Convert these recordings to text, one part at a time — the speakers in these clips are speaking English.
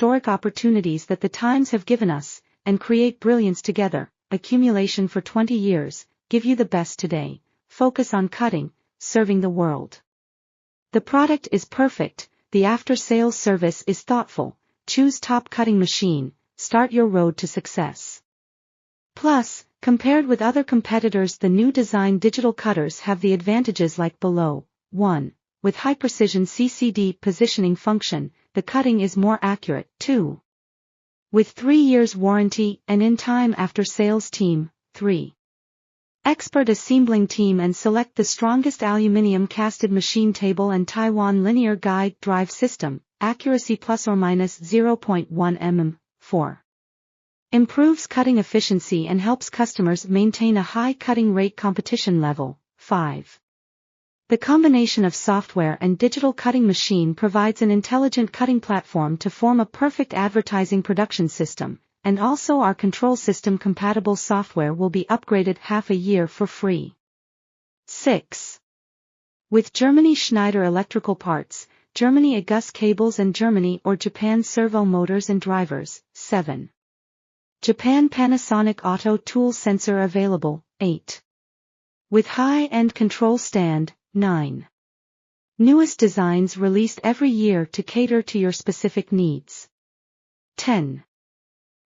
historic opportunities that the times have given us, and create brilliance together. Accumulation for 20 years, give you the best today. Focus on cutting, serving the world. The product is perfect, the after-sales service is thoughtful. Choose top cutting machine, start your road to success. Plus, compared with other competitors, the new design digital cutters have the advantages like below. 1. With high precision CCD positioning function, the cutting is more accurate. 2. With 3 years warranty and in-time after-sales team. 3. Expert assembling team and select the strongest aluminum casted machine table and Taiwan linear guide drive system, accuracy plus or minus 0.1 mm. 4. Improves cutting efficiency and helps customers maintain a high cutting rate competition level. 5. The combination of software and digital cutting machine provides an intelligent cutting platform to form a perfect advertising production system, and also our control system compatible software will be upgraded half a year for free. 6. With Germany Schneider electrical parts, Germany Agus cables and Germany or Japan servo motors and drivers. 7. Japan Panasonic Auto Tool Sensor available. 8. With high-end control stand. 9. Newest designs released every year to cater to your specific needs. 10.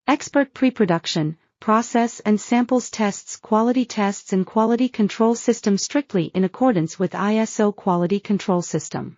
Expert pre-production, process and samples tests, quality tests and quality control system strictly in accordance with ISO quality control system.